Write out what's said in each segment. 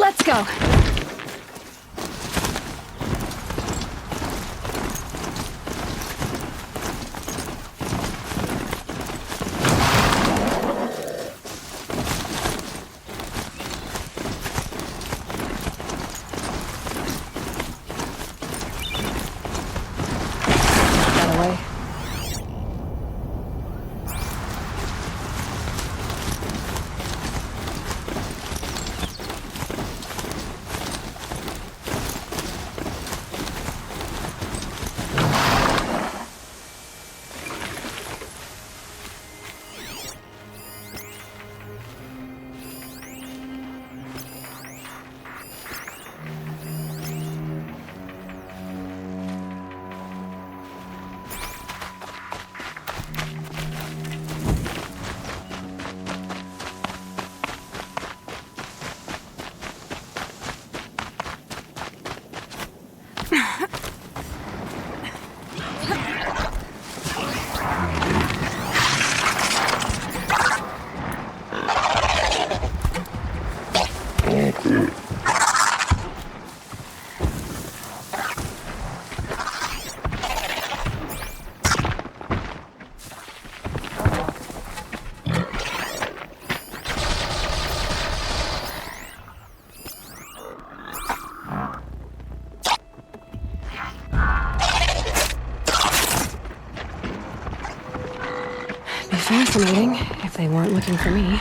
Let's go. That way. Fascinating, if they weren't looking for me.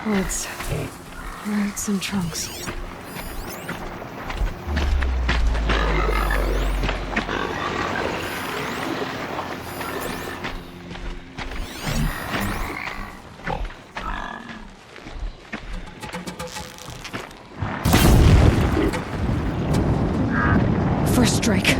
Let's write some trunks. First strike.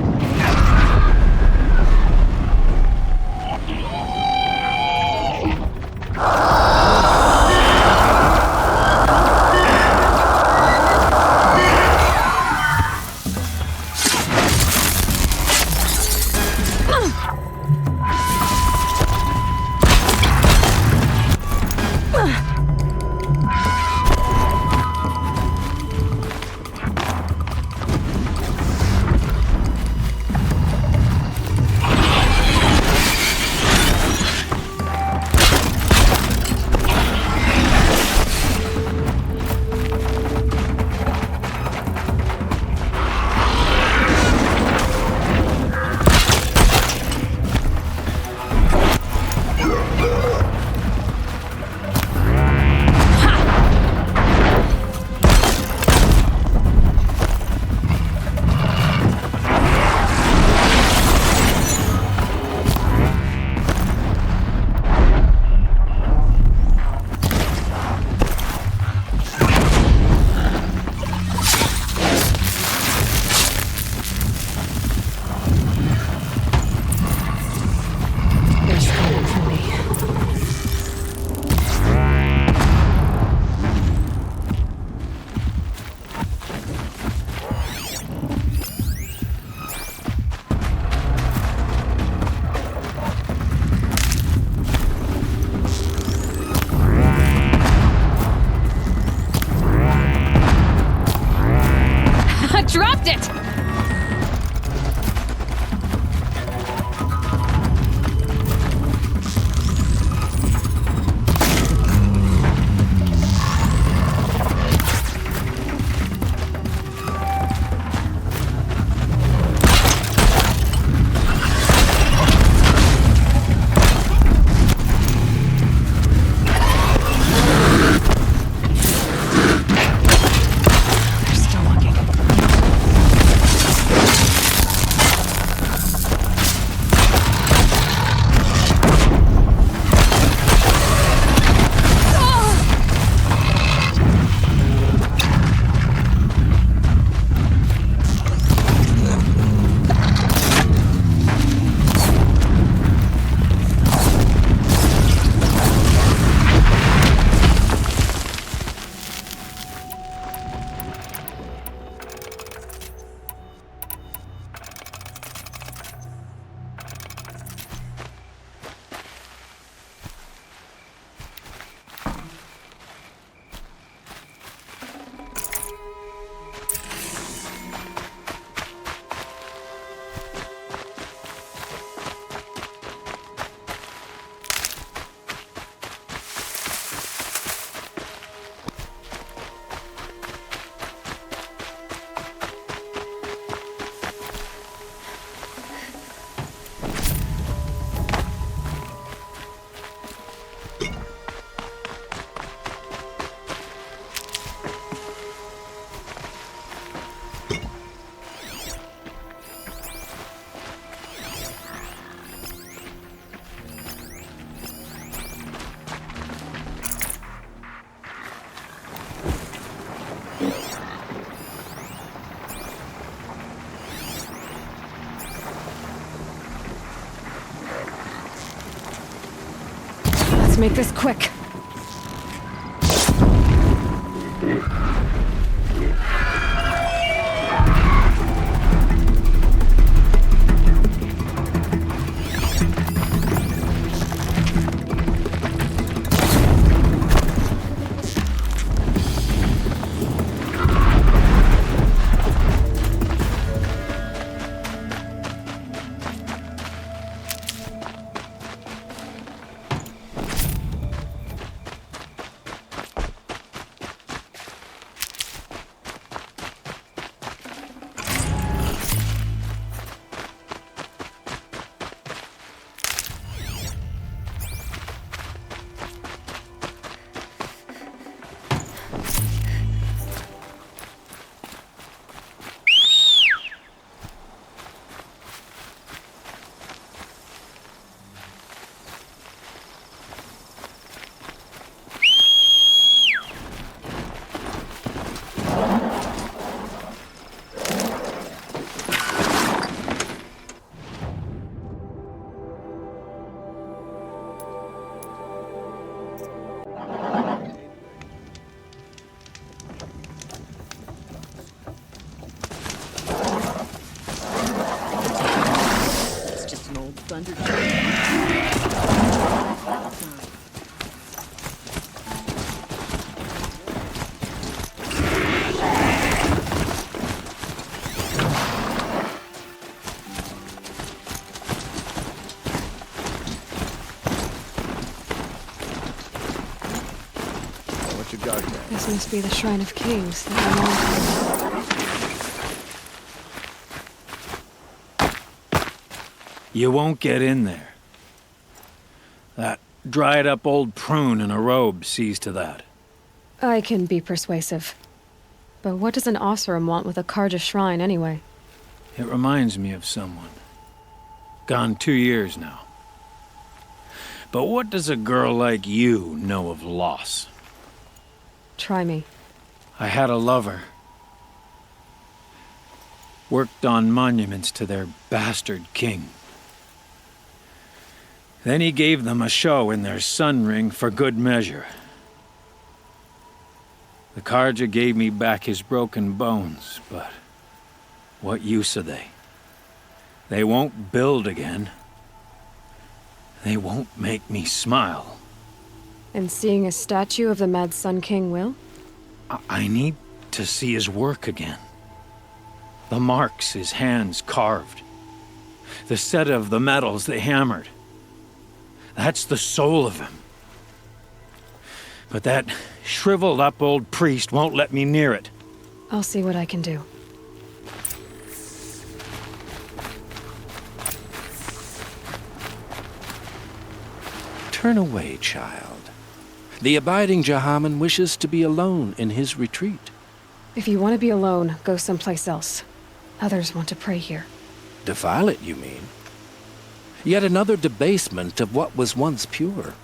Dropped it! Let's make this quick. This must be the Shrine of Kings that You won't get in there. That dried-up old prune in a robe sees to that. I can be persuasive. But what does an Osram want with a R.J.A.B shrine anyway? It reminds me of someone. Gone 2 years now. But what does a girl like you know of loss? Try me. I had a lover. Worked on monuments to their bastard king. Then he gave them a show in their sun ring for good measure. The R.J.A.B gave me back his broken bones, but what use are they? They won't build again. They won't make me smile. And seeing a statue of the Mad Sun King will? I need to see his work again. The marks his hands carved. The set of the metals they hammered. That's the soul of him. But that shriveled up old priest won't let me near it. I'll see what I can do. Turn away, child. The abiding Jahaman wishes to be alone in his retreat. If you want to be alone, go someplace else. Others want to pray here. Defile it, you mean? Yet another debasement of what was once pure.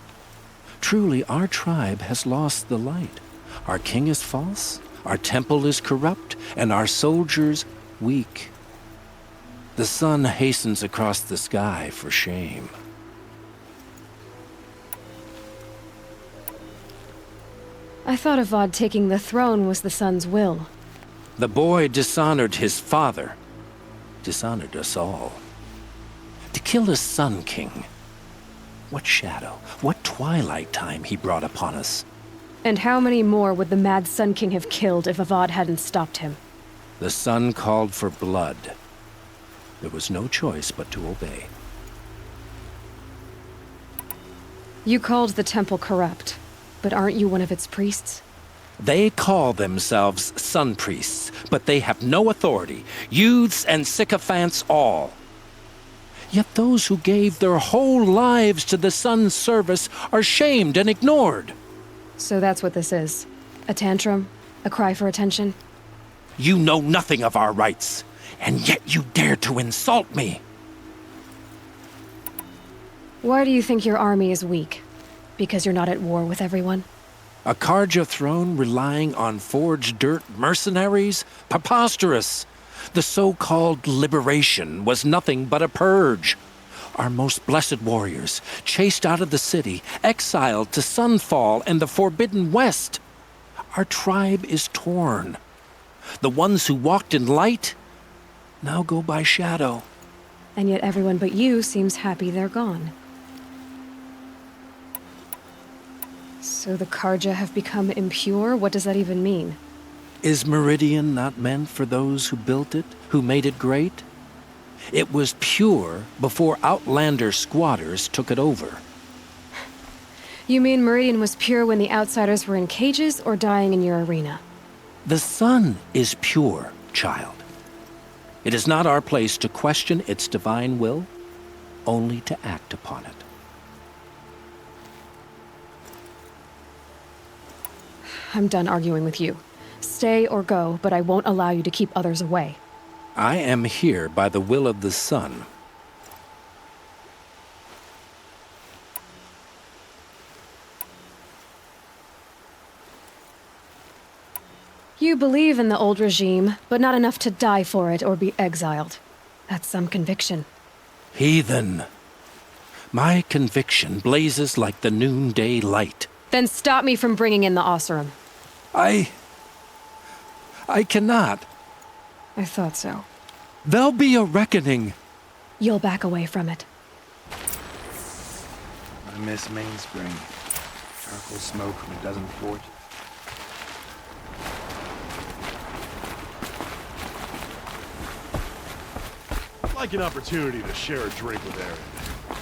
Truly, our tribe has lost the light. Our king is false, our temple is corrupt, and our soldiers weak. The sun hastens across the sky for shame. I thought Avad taking the throne was the sun's will. The boy dishonored his father, dishonored us all. To kill a sun king. What shadow, what twilight time he brought upon us. And how many more would the Mad Sun King have killed if Avad hadn't stopped him? The sun called for blood. There was no choice but to obey. You called the temple corrupt, but aren't you one of its priests? They call themselves sun priests, but they have no authority. Youths and sycophants all. Yet those who gave their whole lives to the sun's service are shamed and ignored. So that's what this is. A tantrum? A cry for attention? You know nothing of our rights, and yet you dare to insult me. Why do you think your army is weak? Because you're not at war with everyone? A R.J.A.B throne relying on forged dirt mercenaries? Preposterous! The so-called liberation was nothing but a purge. Our most blessed warriors, chased out of the city, exiled to Sunfall and the Forbidden West. Our tribe is torn. The ones who walked in light now go by shadow. And yet everyone but you seems happy they're gone. So the Karja have become impure? What does that even mean? Is Meridian not meant for those who built it, who made it great? It was pure before Outlander squatters took it over. You mean Meridian was pure when the outsiders were in cages or dying in your arena? The sun is pure, child. It is not our place to question its divine will, only to act upon it. I'm done arguing with you. Stay or go, but I won't allow you to keep others away. I am here by the will of the sun. You believe in the old regime, but not enough to die for it or be exiled. That's some conviction. Heathen. My conviction blazes like the noonday light. Then stop me from bringing in the Oseram. I cannot. I thought so. There'll be a reckoning. You'll back away from it. I miss Mainspring. Charcoal smoke from a dozen forges. I'd like an opportunity to share a drink with Aaron.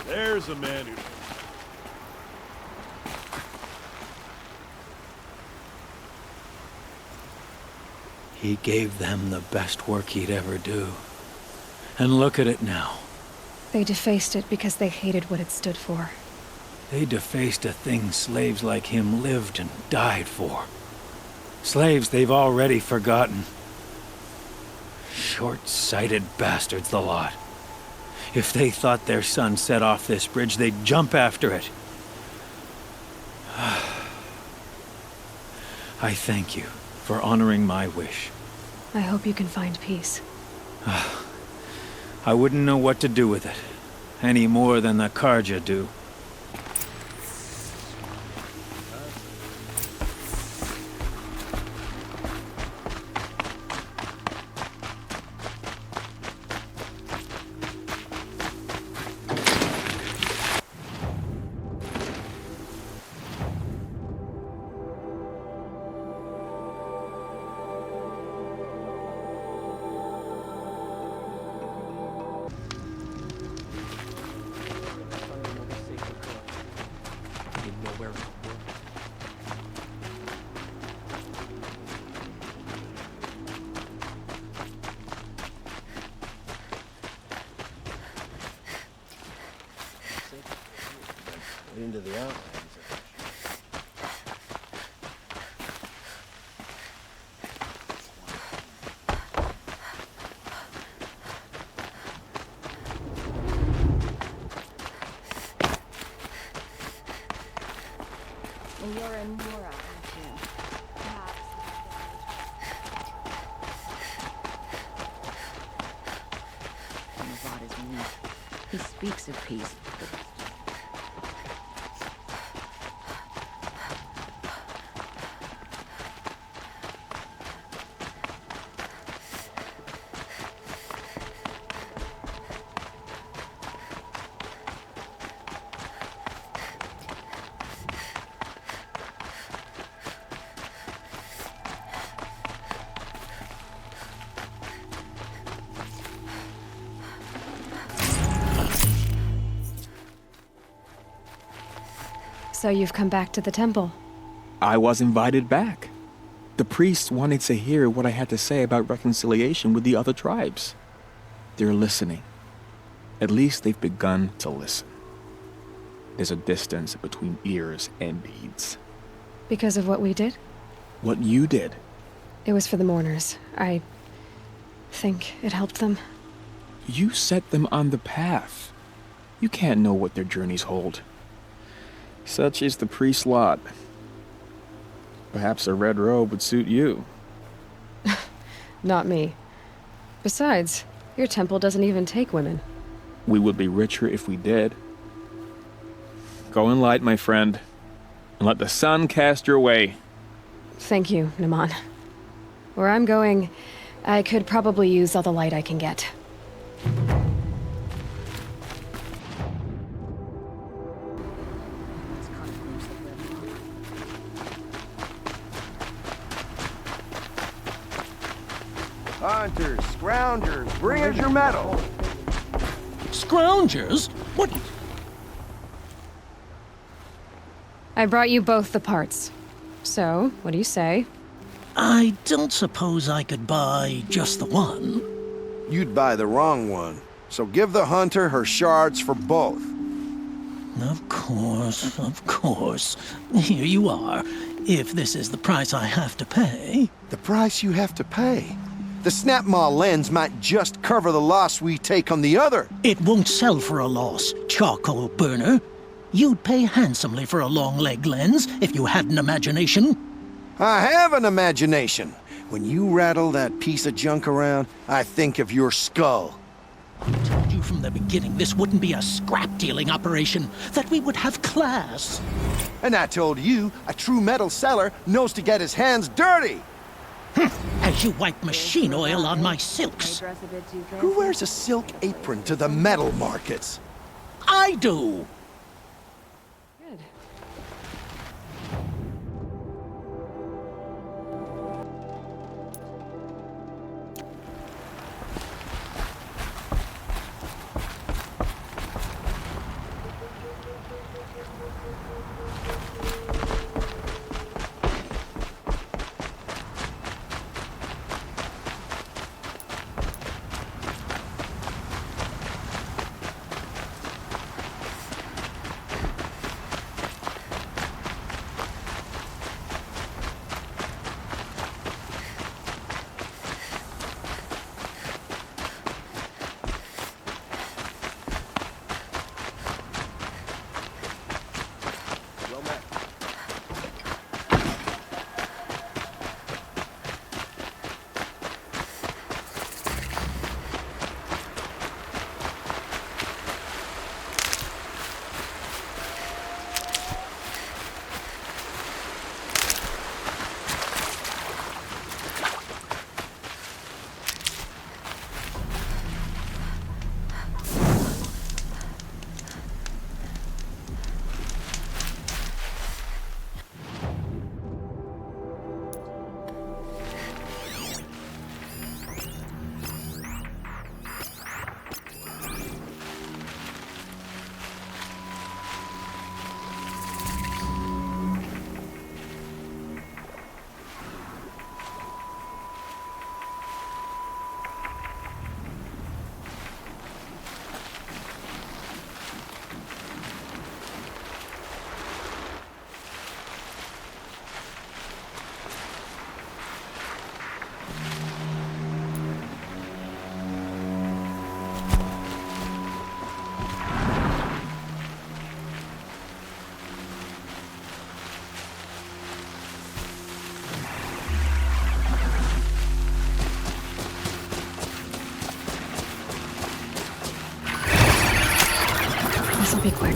There's a man who... He gave them the best work he'd ever do. And look at it now. They defaced it because they hated what it stood for. They defaced a thing slaves like him lived and died for. Slaves they've already forgotten. Short-sighted bastards, the lot. If they thought their son set off this bridge, they'd jump after it. I thank you for honoring my wish. I hope you can find peace. I wouldn't know what to do with it, any more than the Karja do. Into the outlines. Well, you're in Mora, aren't you? Perhaps. Mavad is weak. He speaks of peace. So you've come back to the temple. I was invited back. The priests wanted to hear what I had to say about reconciliation with the other tribes. They're listening. At least they've begun to listen. There's a distance between ears and deeds. Because of what we did? What you did. It was for the mourners. I think it helped them. You set them on the path. You can't know what their journeys hold. Such is the priest's lot. Perhaps a red robe would suit you. Not me. Besides, your temple doesn't even take women. We would be richer if we did. Go in light, my friend, and let the sun cast your way. Thank you, Naman. Where I'm going, I could probably use all the light I can get. Hunters, scroungers, bring us your metal. Scroungers? What? I brought you both the parts. So, what do you say? I don't suppose I could buy just the one. You'd buy the wrong one. So give the hunter her shards for both. Of course, of course. Here you are. If this is the price I have to pay. The price you have to pay? The Snapmaw lens might just cover the loss we take on the other. It won't sell for a loss, charcoal burner. You'd pay handsomely for a long leg lens if you had an imagination. I have an imagination. When you rattle that piece of junk around, I think of your skull. I told you from the beginning this wouldn't be a scrap-dealing operation, that we would have class. And I told you, a true metal seller knows to get his hands dirty. As you wipe machine oil on my silks. Who wears a silk apron to the metal markets? I do! Good. This'll be quick.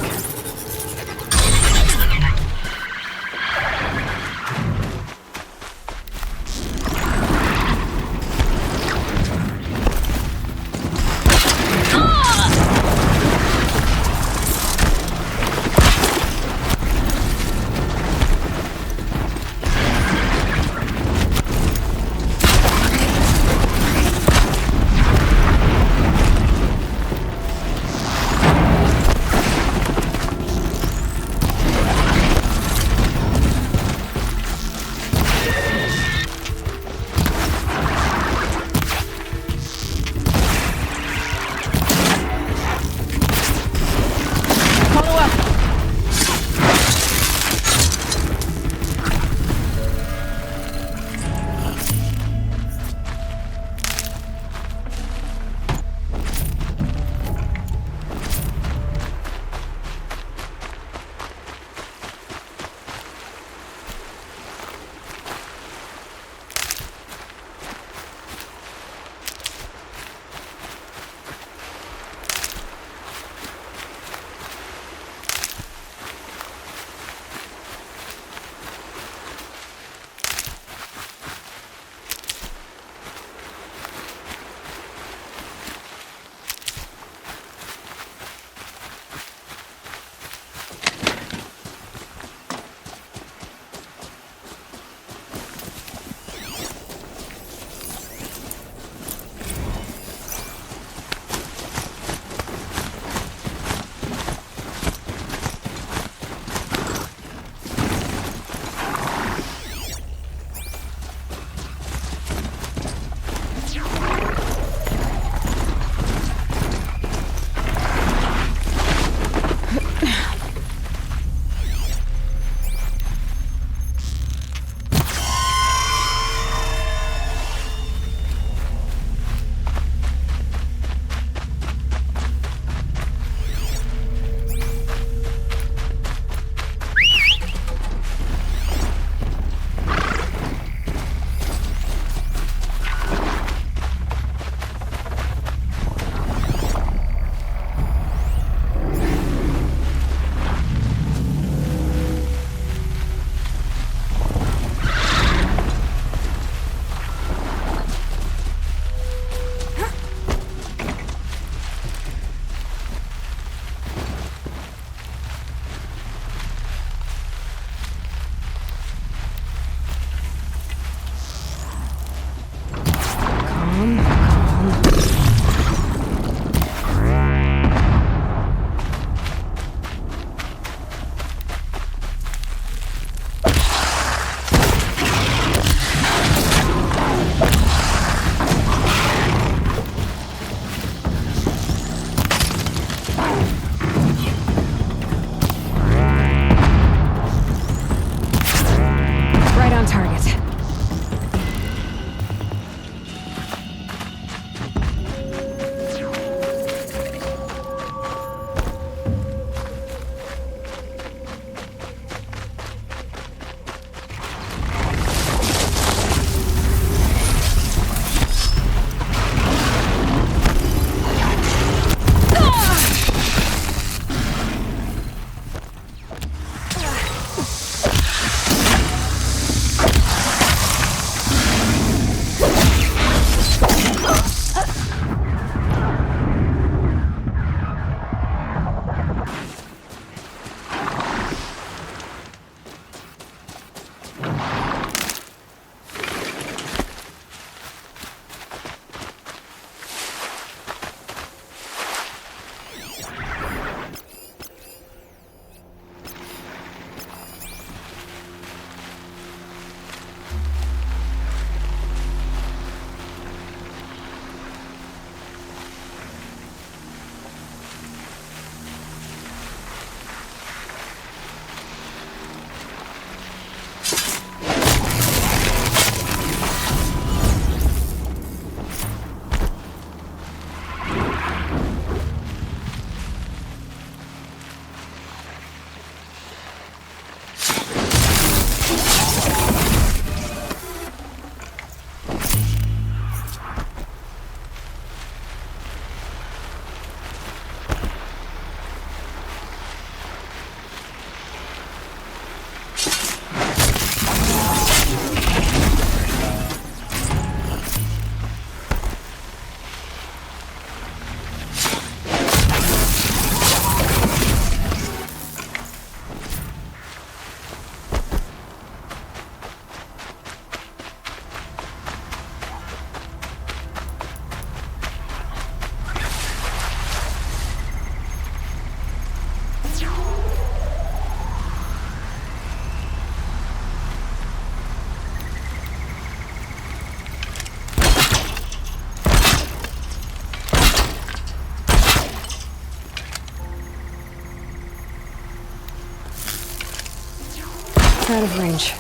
Out of range.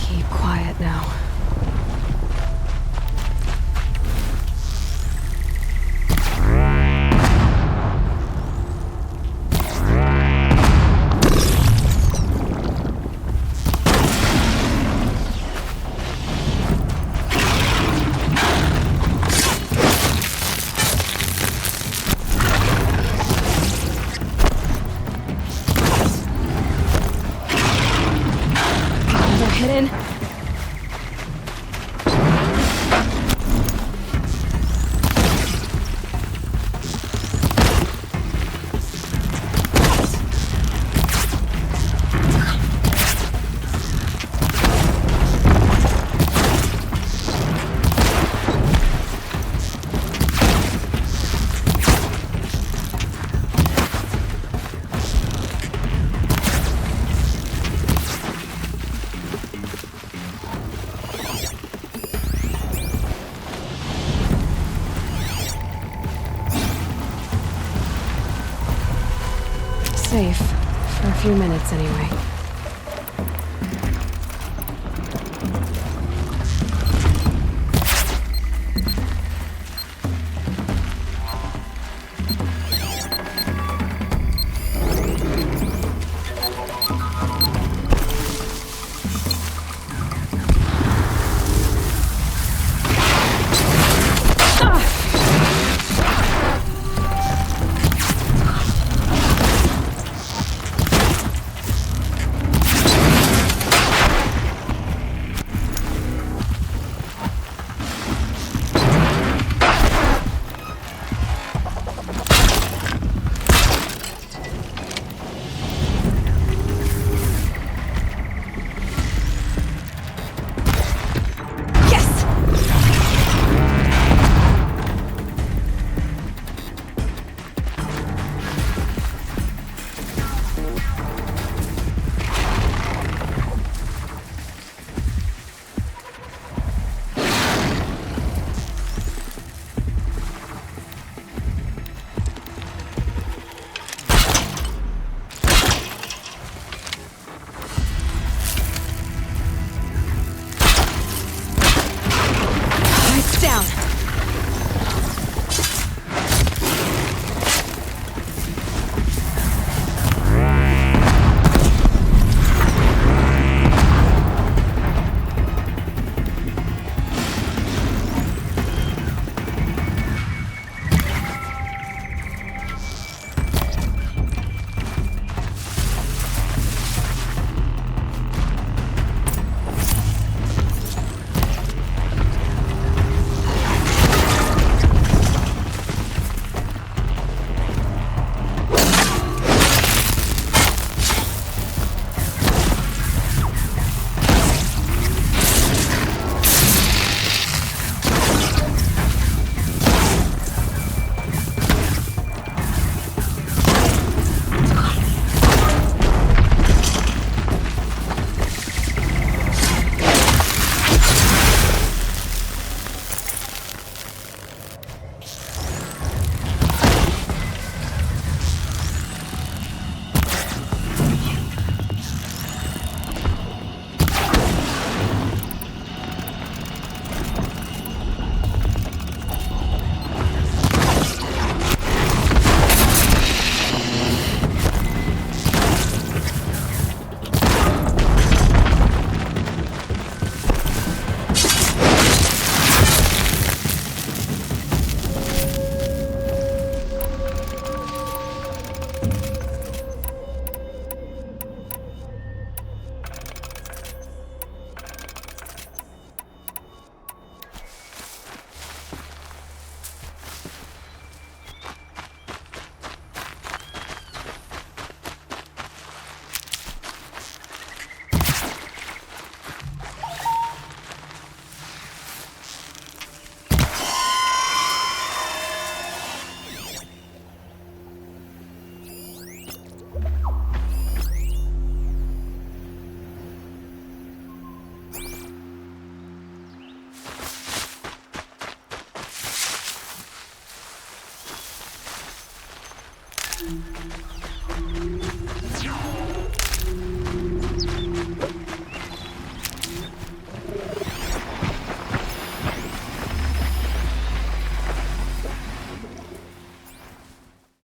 Keep quiet now. They're hidden. Safe. For a few minutes, anyway.